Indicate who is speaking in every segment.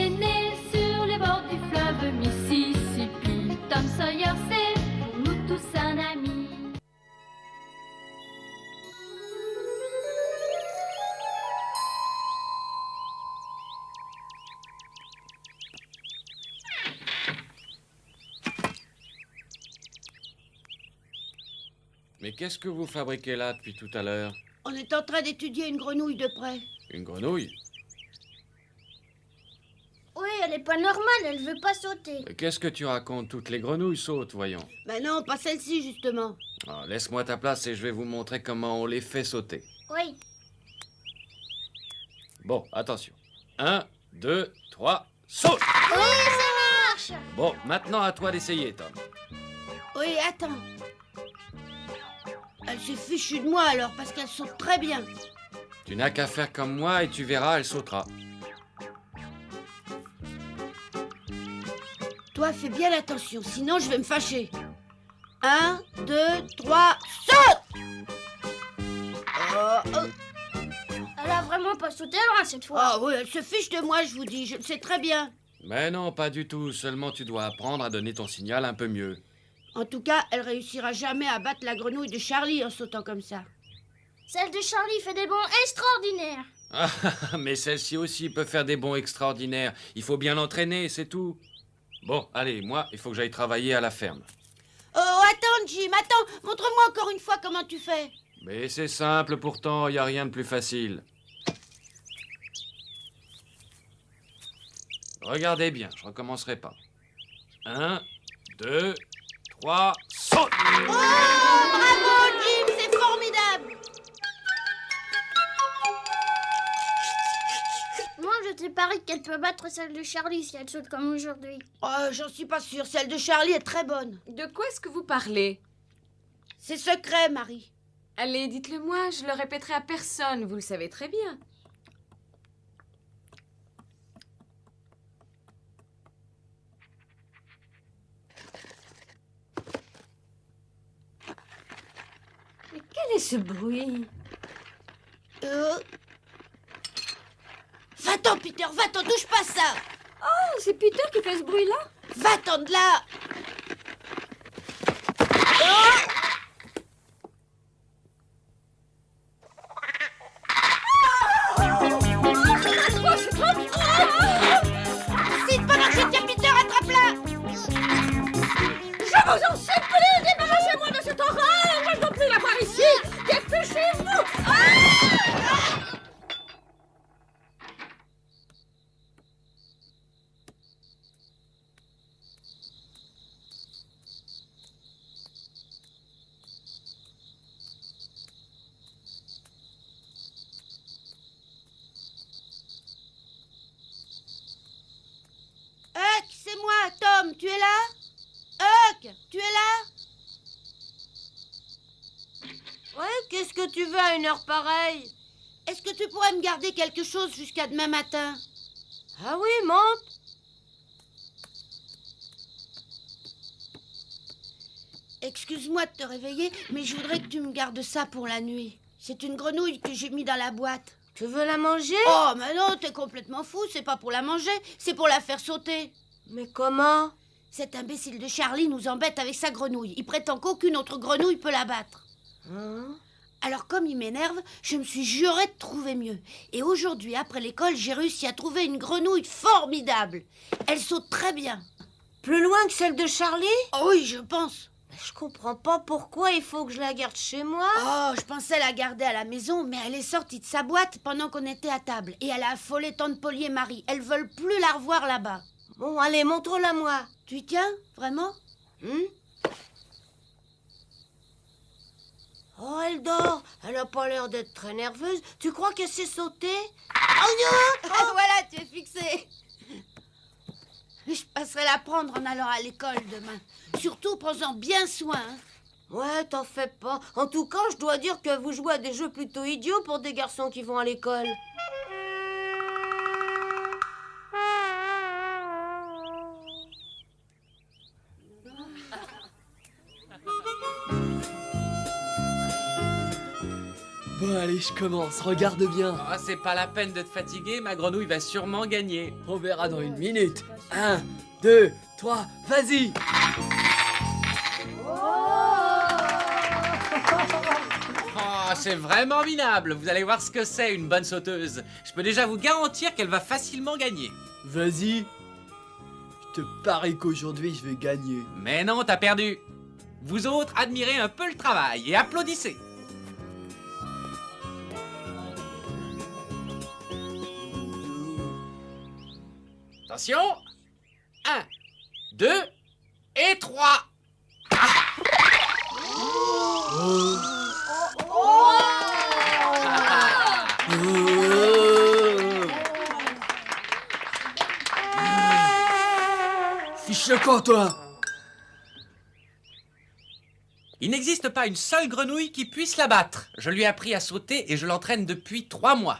Speaker 1: est né sur les bords du fleuve Mississippi. Tom Sawyer, c'est pour nous tous un ami.
Speaker 2: Mais qu'est-ce que vous fabriquez là depuis tout à l'heure?
Speaker 3: On est en train d'étudier une grenouille de près.
Speaker 2: Une grenouille?
Speaker 4: Oui, elle est pas normale, elle veut pas sauter.
Speaker 2: Mais qu'est-ce que tu racontes? Toutes les grenouilles sautent, voyons.
Speaker 3: Ben non, pas celle-ci, justement.
Speaker 2: Ah, laisse-moi ta place et je vais vous montrer comment on les fait sauter.
Speaker 4: Oui.
Speaker 2: Bon, attention. 1, 2, 3, saute!
Speaker 4: Oui, ça marche!
Speaker 2: Bon, maintenant à toi d'essayer, Tom.
Speaker 3: Oui, attends. Elle s'est fichue de moi alors, parce qu'elle saute très bien.
Speaker 2: Tu n'as qu'à faire comme moi et tu verras, elle sautera.
Speaker 3: Toi, fais bien attention, sinon je vais me fâcher. 1, 2, 3, saute!
Speaker 4: Elle a vraiment pas sauté loin cette fois.
Speaker 3: Ah oui, elle se fiche de moi, je vous dis, je le sais très bien.
Speaker 2: Mais non, pas du tout. Seulement tu dois apprendre à donner ton signal un peu mieux.
Speaker 3: En tout cas, elle réussira jamais à battre la grenouille de Charlie en sautant comme ça.
Speaker 4: Celle de Charlie fait des bonds extraordinaires.
Speaker 2: Ah, mais celle-ci aussi peut faire des bonds extraordinaires. Il faut bien l'entraîner, c'est tout. Bon, allez, moi, il faut que j'aille travailler à la ferme.
Speaker 3: Oh, attends, Jim, attends, montre-moi encore une fois comment tu fais.
Speaker 2: Mais c'est simple pourtant, il n'y a rien de plus facile. Regardez bien, je recommencerai pas. 1, 2, 3, saute!
Speaker 3: Oh, bravo, Jim, c'est formidable.
Speaker 4: Moi, je te parie qu'elle peut battre celle de Charlie si elle saute comme aujourd'hui.
Speaker 3: Oh, j'en suis pas sûre, celle de Charlie est très bonne.
Speaker 5: De quoi est-ce que vous parlez?
Speaker 3: C'est secret, Marie.
Speaker 5: Allez, dites-le moi, je le répéterai à personne, vous le savez très bien. Mais quel est ce bruit?
Speaker 3: Va-t'en, Peter, va-t'en, touche pas ça.
Speaker 5: Oh, c'est Peter qui fait ce bruit-là?
Speaker 3: Va-t'en de là. Si de pas marcher, tiens, Peter, attrape-la.
Speaker 4: Je vous en supplie, débarrassez-moi de cette horreur! Je ne veux plus la voir ici! Dépêchez-vous!
Speaker 3: Huck, c'est moi, Tom, tu es là? Huck, tu es là? Ouais, qu'est-ce que tu veux à une heure pareille? Est-ce que tu pourrais me garder quelque chose jusqu'à demain matin? Ah oui, monte. Excuse-moi de te réveiller, mais je voudrais que tu me gardes ça pour la nuit. C'est une grenouille que j'ai mis dans la boîte. Tu veux la manger? Oh, mais non, t'es complètement fou, c'est pas pour la manger, c'est pour la faire sauter. Mais comment? Cet imbécile de Charlie nous embête avec sa grenouille. Il prétend qu'aucune autre grenouille peut la battre. Alors comme il m'énerve, je me suis juré de trouver mieux. Et aujourd'hui, après l'école, j'ai réussi à trouver une grenouille formidable. Elle saute très bien. Plus loin que celle de Charlie? Oh oui, je pense. Je comprends pas pourquoi il faut que je la garde chez moi. Oh, je pensais la garder à la maison, mais elle est sortie de sa boîte pendant qu'on était à table. Et elle a affolé tante Polly et Marie. Elles veulent plus la revoir là-bas. Bon, allez, montre-la moi. Tu y tiens, vraiment? Oh, elle dort. Elle a pas l'air d'être très nerveuse. Tu crois qu'elle s'est sautée? Oh non! Voilà, tu es fixé. Je passerai la prendre en allant à l'école demain. Surtout, prends-en bien soin. Hein. Ouais, t'en fais pas. En tout cas, je dois dire que vous jouez à des jeux plutôt idiots pour des garçons qui vont à l'école.
Speaker 6: Bon, allez, je commence. Regarde bien.
Speaker 2: Ah, c'est pas la peine de te fatiguer, ma grenouille va sûrement gagner.
Speaker 6: On verra dans une minute. 1, 2, 3, vas-y.
Speaker 2: Oh, c'est vraiment minable. Vous allez voir ce que c'est, une bonne sauteuse. Je peux déjà vous garantir qu'elle va facilement gagner.
Speaker 6: Vas-y. Je te parie qu'aujourd'hui, je vais gagner.
Speaker 2: Mais non, t'as perdu. Vous autres, admirez un peu le travail et applaudissez. Attention. 1, 2 et 3.
Speaker 6: Fiche le camp, toi.
Speaker 2: Il n'existe pas une seule grenouille qui puisse la battre. Je lui ai appris à sauter et je l'entraîne depuis 3 mois.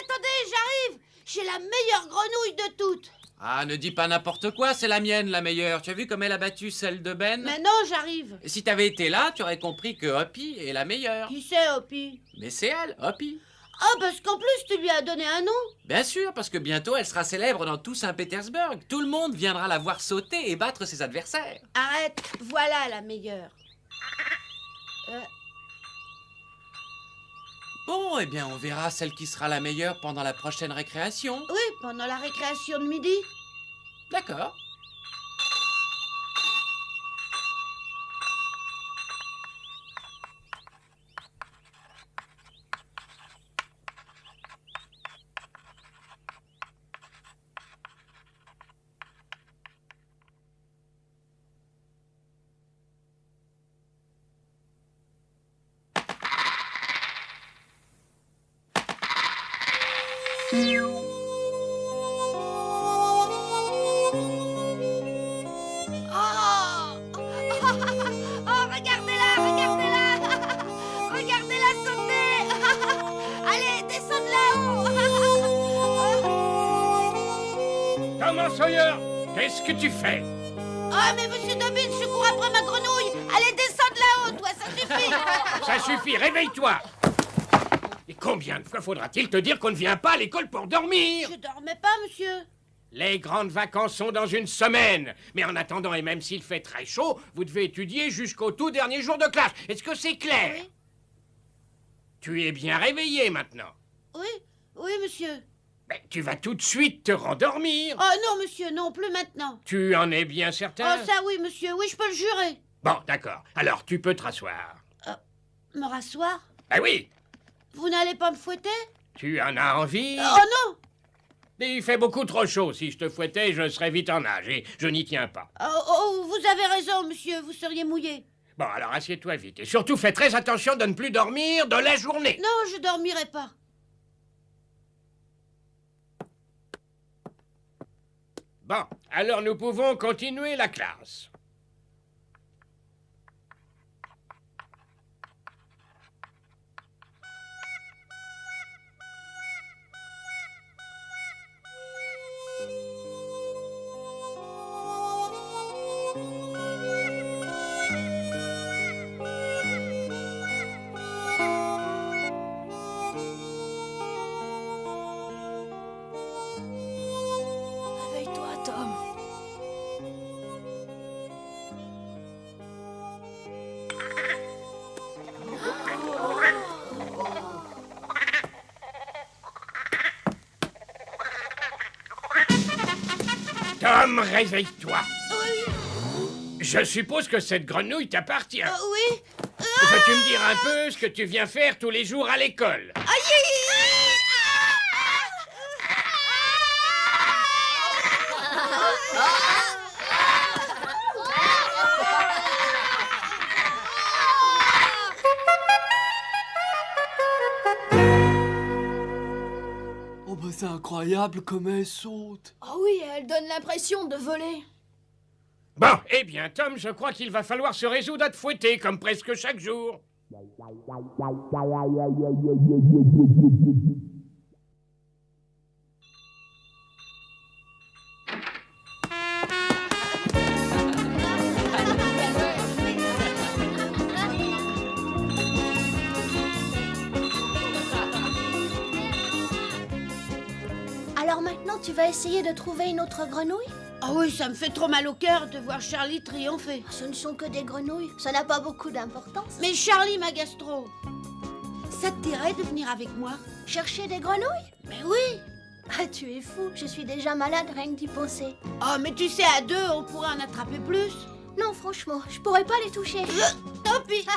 Speaker 3: Attendez, j'arrive. J'ai la meilleure grenouille de toutes.
Speaker 2: Ah, ne dis pas n'importe quoi, c'est la mienne la meilleure. Tu as vu comme elle a battu celle de Ben?
Speaker 3: Mais non, j'arrive.
Speaker 2: Et si t'avais été là, tu aurais compris que Hoppy est la meilleure.
Speaker 3: Qui c'est, Hoppy?
Speaker 2: Mais c'est elle, Hoppy.
Speaker 3: Ah, parce qu'en plus, tu lui as donné un nom.
Speaker 2: Bien sûr, parce que bientôt elle sera célèbre dans tout Saint-Pétersbourg. Tout le monde viendra la voir sauter et battre ses adversaires.
Speaker 3: Arrête, voilà la meilleure.
Speaker 2: Bon, eh bien, on verra celle qui sera la meilleure pendant la prochaine récréation.
Speaker 3: Oui, pendant la récréation de midi.
Speaker 2: D'accord.
Speaker 3: Oh, oh, regardez-la, regardez-la. Regardez-la sauter. Allez, descends de là-haut.
Speaker 7: Comment, Sawyer? Qu'est-ce que tu fais?
Speaker 3: Oh, mais monsieur Dobbins, je cours après ma grenouille. Allez, descends de là-haut, toi, ça suffit.
Speaker 7: Ça suffit, réveille-toi! Et combien de fois faudra-t-il te dire qu'on ne vient pas à l'école pour dormir?
Speaker 3: Je dormais pas, monsieur.
Speaker 7: Les grandes vacances sont dans une semaine. Mais en attendant, et même s'il fait très chaud, vous devez étudier jusqu'au tout dernier jour de classe. Est-ce que c'est clair?
Speaker 3: Oui.
Speaker 7: Tu es bien réveillé maintenant.
Speaker 3: Oui, oui, monsieur.
Speaker 7: Mais tu vas tout de suite te rendormir.
Speaker 3: Oh non, monsieur, non, plus maintenant.
Speaker 7: Tu en es bien certain?
Speaker 3: Oh, ça oui, monsieur, oui, je peux le jurer.
Speaker 7: Bon, d'accord. Alors, tu peux te rasseoir.
Speaker 3: Me rasseoir?
Speaker 7: Ben oui,
Speaker 3: Vous n'allez pas me fouetter?
Speaker 7: tu en as envie?
Speaker 3: Oh non!
Speaker 7: Il fait beaucoup trop chaud. Si je te fouettais, je serais vite en nage et je n'y tiens pas.
Speaker 3: Oh, vous avez raison, monsieur, vous seriez mouillé.
Speaker 7: Bon, alors assieds-toi vite. Et surtout, fais très attention de ne plus dormir de la journée.
Speaker 3: Non, je dormirai pas.
Speaker 7: Bon, alors nous pouvons continuer la classe.
Speaker 3: Réveille-toi, Tom.
Speaker 7: Tom, réveille-toi.
Speaker 3: Oui,
Speaker 7: Je suppose que cette grenouille t'appartient.
Speaker 3: oui.
Speaker 7: Peux-tu me dire un peu ce que tu viens faire tous les jours à l'école?
Speaker 3: Aïe, aïe, aïe.
Speaker 6: Oh bah c'est incroyable comme elle saute.
Speaker 4: Oh oui, elle donne l'impression de voler.
Speaker 7: Bon, eh bien, Tom, je crois qu'il va falloir se résoudre à te fouetter, comme presque chaque jour.
Speaker 4: Alors maintenant, tu vas essayer de trouver une autre grenouille?
Speaker 3: Ah oui, ça me fait trop mal au cœur de voir Charlie triompher.
Speaker 4: Ce ne sont que des grenouilles, ça n'a pas beaucoup d'importance.
Speaker 3: Mais Charlie, ma gastro, ça te dirait de venir avec moi?
Speaker 4: Chercher des grenouilles?
Speaker 3: Mais oui.
Speaker 4: Ah, tu es fou, je suis déjà malade rien que d'y penser.
Speaker 3: Oh, mais tu sais, à deux, on pourrait en attraper plus.
Speaker 4: Non, franchement, je pourrais pas les toucher.
Speaker 3: Tant pis.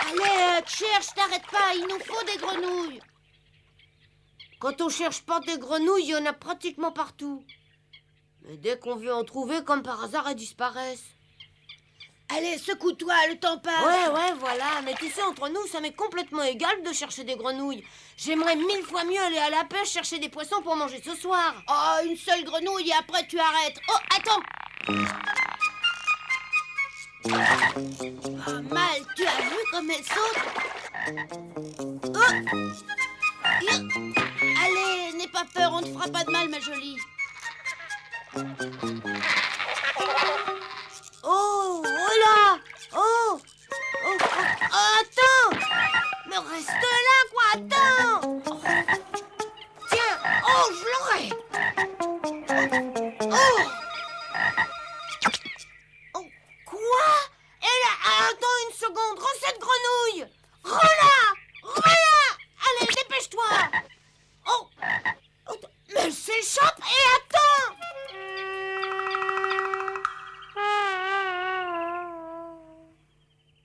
Speaker 3: Allez, cherche, t'arrêtes pas, il nous faut des grenouilles.
Speaker 8: Quand on cherche pas des grenouilles, il y en a pratiquement partout. Mais dès qu'on veut en trouver, comme par hasard, elles disparaissent.
Speaker 3: Allez, secoue-toi, le temps passe.
Speaker 8: Ouais, voilà. Mais tu sais, entre nous, ça m'est complètement égal de chercher des grenouilles. J'aimerais 1000 fois mieux aller à la pêche chercher des poissons pour manger ce soir.
Speaker 3: Oh, une seule grenouille et après tu arrêtes. Oh, attends. Oh, mal, tu as vu comme elle saute? Oh. Allez, n'aie pas peur, on ne te fera pas de mal, ma jolie.
Speaker 8: Oh là. Oh, attends. Mais reste là, quoi, attends. Tiens, je l'aurai. Quoi? Attends une seconde, rends cette grenouille. Rends-la. Allez, dépêche-toi. Mais elle s'échappe et attends.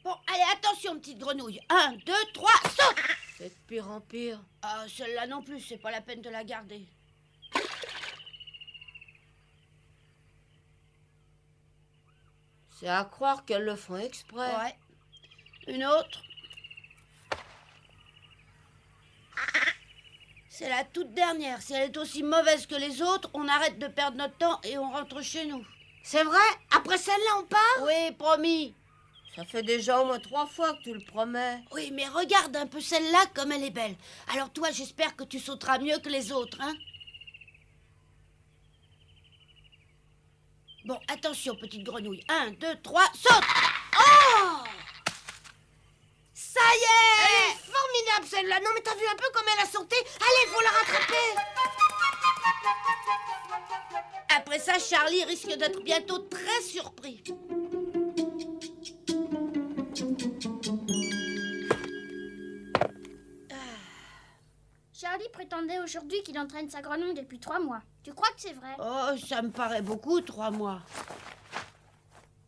Speaker 3: Bon, allez, attention, petite grenouille. 1, 2, 3, saute.
Speaker 8: C'est de pire en pire.
Speaker 3: Ah, celle-là non plus, c'est pas la peine de la garder.
Speaker 8: C'est à croire qu'elles le font exprès.
Speaker 3: Ouais. Une autre. C'est la toute dernière. Si elle est aussi mauvaise que les autres, on arrête de perdre notre temps et on rentre chez nous.
Speaker 8: C'est vrai? Après celle-là, on part?
Speaker 3: Oui, promis.
Speaker 8: Ça fait déjà au moins 3 fois que tu le promets.
Speaker 3: Oui, mais regarde un peu celle-là comme elle est belle. Alors toi, j'espère que tu sauteras mieux que les autres, hein? Bon, attention, petite grenouille. 1, 2, 3, saute! Oh! Ça y est!
Speaker 8: Elle est formidable celle-là. Non mais t'as vu un peu comme elle a sauté? Allez, faut la rattraper.
Speaker 3: Après ça, Charlie risque d'être bientôt très surpris.
Speaker 4: Charlie prétendait aujourd'hui qu'il entraîne sa grenouille depuis 3 mois. Tu crois que c'est vrai?
Speaker 3: Oh, ça me paraît beaucoup, 3 mois.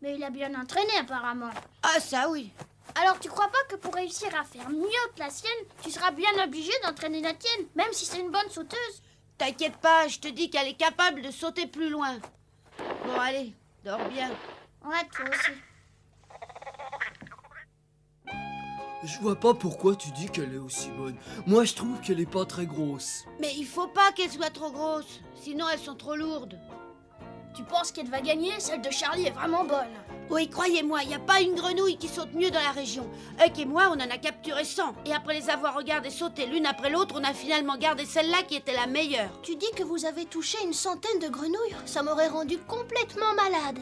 Speaker 4: Mais il a bien entraîné apparemment.
Speaker 3: Ah, ça oui.
Speaker 4: Alors tu crois pas que pour réussir à faire mieux que la sienne, tu seras bien obligé d'entraîner la tienne, même si c'est une bonne sauteuse?
Speaker 3: T'inquiète pas, je te dis qu'elle est capable de sauter plus loin. Bon, allez, dors bien.
Speaker 4: Ouais, toi aussi.
Speaker 6: Je vois pas pourquoi tu dis qu'elle est aussi bonne. Moi, je trouve qu'elle est pas très grosse.
Speaker 3: Mais il faut pas qu'elle soit trop grosse, sinon elles sont trop lourdes.
Speaker 4: Tu penses qu'elle va gagner? Celle de Charlie est vraiment bonne.
Speaker 3: Oui, croyez-moi, il n'y a pas une grenouille qui saute mieux dans la région. Huck et moi, on en a capturé 100. Et après les avoir regardées sauter l'une après l'autre, on a finalement gardé celle-là qui était la meilleure.
Speaker 4: Tu dis que vous avez touché une centaine de grenouilles? Ça m'aurait rendu complètement malade.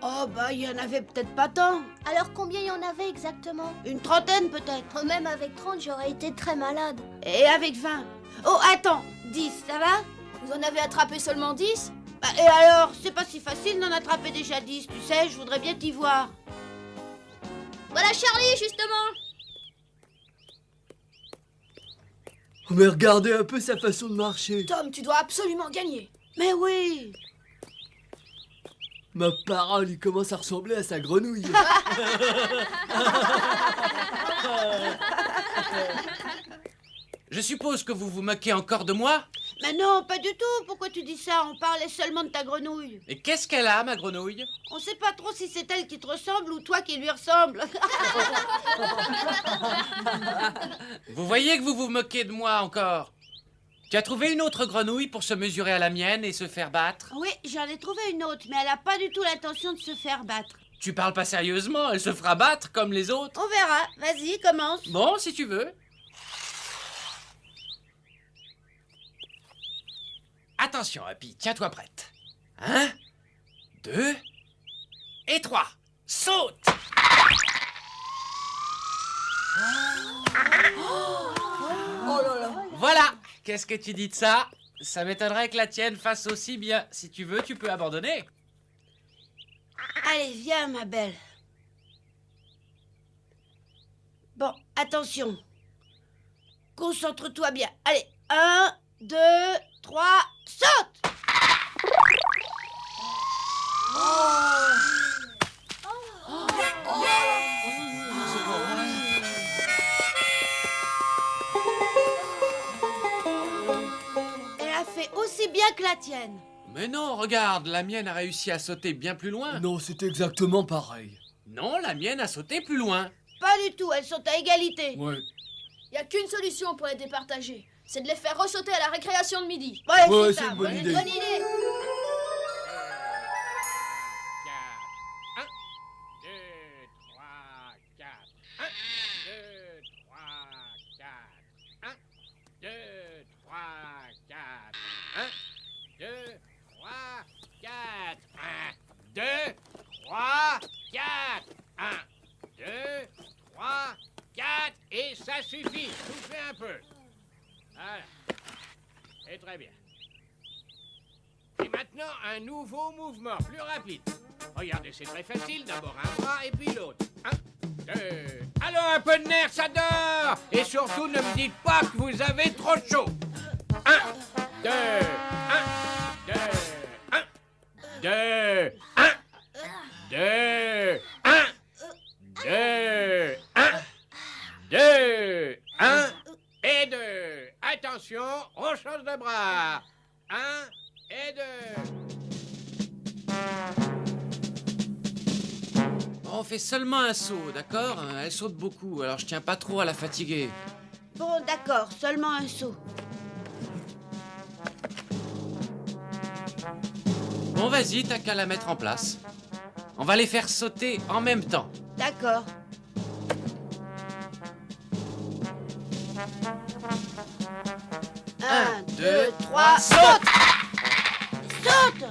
Speaker 3: Oh, bah, il y en avait peut-être pas tant.
Speaker 4: Alors combien il y en avait exactement?
Speaker 3: Une trentaine peut-être.
Speaker 4: Même avec 30, j'aurais été très malade.
Speaker 3: Et avec 20. Oh, attends, 10, ça va?
Speaker 4: Vous en avez attrapé seulement 10?
Speaker 3: Bah, et alors, c'est pas si facile d'en attraper déjà 10, tu sais, je voudrais bien t'y voir.
Speaker 4: Voilà Charlie, justement.
Speaker 6: Oh, mais regardez un peu sa façon de marcher.
Speaker 4: Tom, tu dois absolument gagner.
Speaker 3: Mais oui.
Speaker 6: Ma parole, il commence à ressembler à sa grenouille.
Speaker 2: Je suppose que vous vous moquez encore de moi?
Speaker 3: Mais non, pas du tout. Pourquoi tu dis ça? On parlait seulement de ta grenouille.
Speaker 2: Et qu'est-ce qu'elle a, ma grenouille?
Speaker 3: On sait pas trop si c'est elle qui te ressemble ou toi qui lui ressemble.
Speaker 2: Vous voyez que vous vous moquez de moi encore? Tu as trouvé une autre grenouille pour se mesurer à la mienne et se faire battre?
Speaker 3: Oui, j'en ai trouvé une autre, mais elle a pas du tout l'intention de se faire battre.
Speaker 2: Tu parles pas sérieusement, elle se fera battre comme les autres.
Speaker 3: On verra. Vas-y, commence.
Speaker 2: Bon, si tu veux. Attention, Happy, tiens-toi prête. 1, 2,
Speaker 7: et 3. Saute!
Speaker 9: Voilà. Qu'est-ce que tu dis de ça? Ça m'étonnerait que la tienne fasse aussi bien. Si tu veux, tu peux abandonner.
Speaker 3: Allez, viens, ma belle. Bon, attention. Concentre-toi bien. Allez, 1, 2, 3, saute! Elle a fait aussi bien que la tienne.
Speaker 2: Mais non, regarde, la mienne a réussi à sauter bien plus loin.
Speaker 6: Non, c'est exactement pareil.
Speaker 2: Non, la mienne a sauté plus loin.
Speaker 3: Pas du tout, elles sont à égalité.
Speaker 6: Ouais.
Speaker 4: Y a qu'une solution pour les départager. C'est de les faire ressauter à la récréation de midi.
Speaker 6: Ouais,
Speaker 3: ça,
Speaker 6: c'est une bonne idée.
Speaker 3: Bonne idée.
Speaker 7: 1, 2, 3, 4. 1, 2, 3, 4. 1, 2, 3, 4. 1, 2, 3, 4. 1, 2, 3, 4. 1, 2, 3, 4. Et ça suffit. Soufflez un peu. Voilà. Et très bien. Et maintenant, un nouveau mouvement, plus rapide. Regardez, c'est très facile. D'abord un bras et puis l'autre. 1, 2. Alors, un peu de nerf, ça dort. Et surtout, ne me dites pas que vous avez trop chaud. 1, 2, 1, 2, 1, 2, 1, 2, 1, 2, 1, 2, 1 et 2. Attention, on change de bras. 1 et 2.
Speaker 2: On fait seulement un saut, d'accord? Elle saute beaucoup, alors je tiens pas trop à la fatiguer.
Speaker 3: Bon, d'accord, seulement un saut.
Speaker 2: Bon, vas-y, t'as qu'à la mettre en place. On va les faire sauter en même temps.
Speaker 3: D'accord. Un, deux, trois, saute! Saute!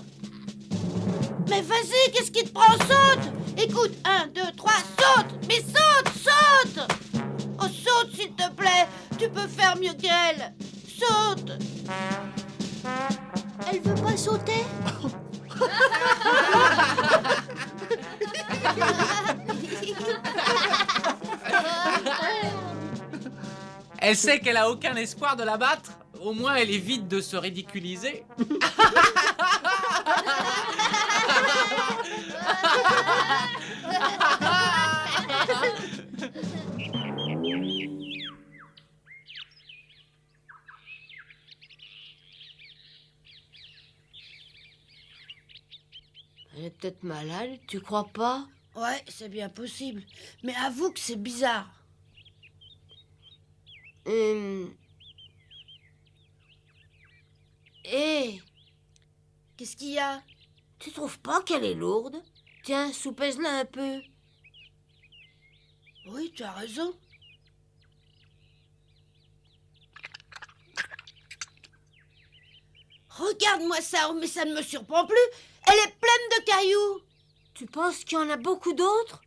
Speaker 3: Mais vas-y, qu'est-ce qui te prend? Saute! Écoute, 1, 2, 3, saute! Mais saute, saute! Oh, saute, s'il te plaît! Tu peux faire mieux qu'elle! Saute! Elle veut pas sauter?
Speaker 9: Elle sait qu'elle a aucun espoir de la battre. Au moins, elle évite de se ridiculiser.
Speaker 8: Elle est peut-être malade, tu crois pas?
Speaker 3: Ouais, c'est bien possible. Mais avoue que c'est bizarre. Qu'est-ce qu'il y a?
Speaker 8: Tu trouves pas qu'elle est lourde? Tiens, soupèse-la un peu.
Speaker 3: Oui, tu as raison. Regarde-moi ça, mais ça ne me surprend plus. Elle est pleine de cailloux.
Speaker 8: Tu penses qu'il y en a beaucoup d'autres?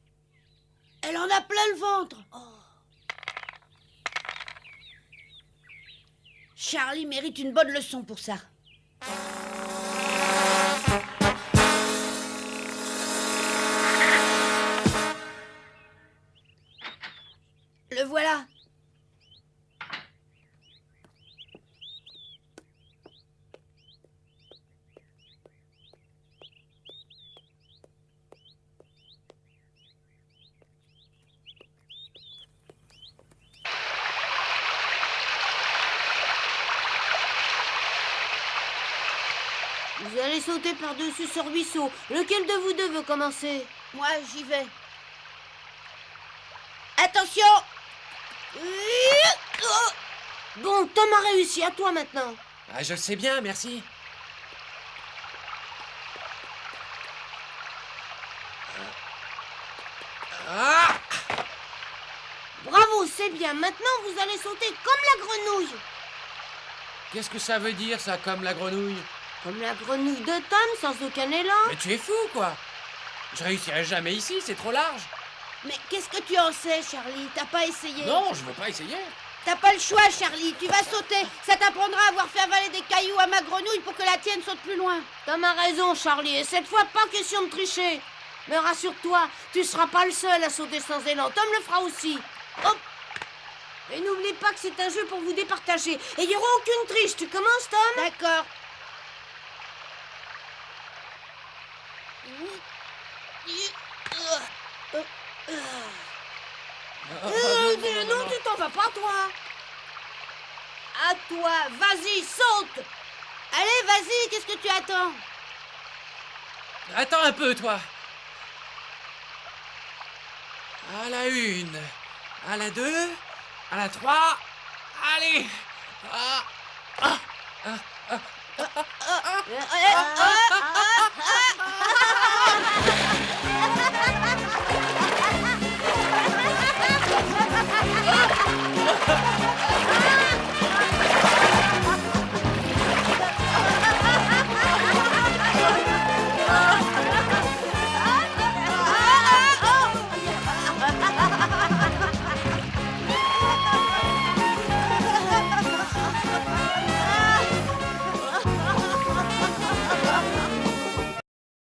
Speaker 3: Elle en a plein le ventre. Charlie mérite une bonne leçon pour ça. Le voilà.
Speaker 8: Vous allez sauter par-dessus ce ruisseau. Lequel de vous deux veut commencer?
Speaker 3: Moi, j'y vais. Attention!
Speaker 8: Bon, Tom a réussi. À toi maintenant.
Speaker 9: Ah, je le sais bien, merci. Ah!
Speaker 8: Bravo, c'est bien. Maintenant, vous allez sauter comme la grenouille.
Speaker 2: Qu'est-ce que ça veut dire, ça, comme la grenouille?
Speaker 8: Comme la grenouille de Tom, sans aucun élan.
Speaker 9: Mais tu es fou, quoi. Je réussirai jamais ici, c'est trop large.
Speaker 3: Mais qu'est-ce que tu en sais, Charlie? T'as pas essayé?
Speaker 9: Non, je veux pas essayer.
Speaker 3: T'as pas le choix, Charlie. Tu vas sauter. Ça t'apprendra à avoir fait avaler des cailloux à ma grenouille pour que la tienne saute plus loin.
Speaker 8: T'as ma raison, Charlie, et cette fois, pas question de tricher. Mais rassure-toi, tu seras pas le seul à sauter sans élan. Tom le fera aussi. Hop. Et n'oublie pas que c'est un jeu pour vous départager. Et il n'y aura aucune triche. Tu commences, Tom?
Speaker 3: D'accord.
Speaker 8: Non, tu t'en vas pas, toi. À toi, vas-y, saute.
Speaker 3: Allez, vas-y, qu'est-ce que tu attends?
Speaker 9: Attends un peu, toi. À la 1, à la 2, à la 3. Allez.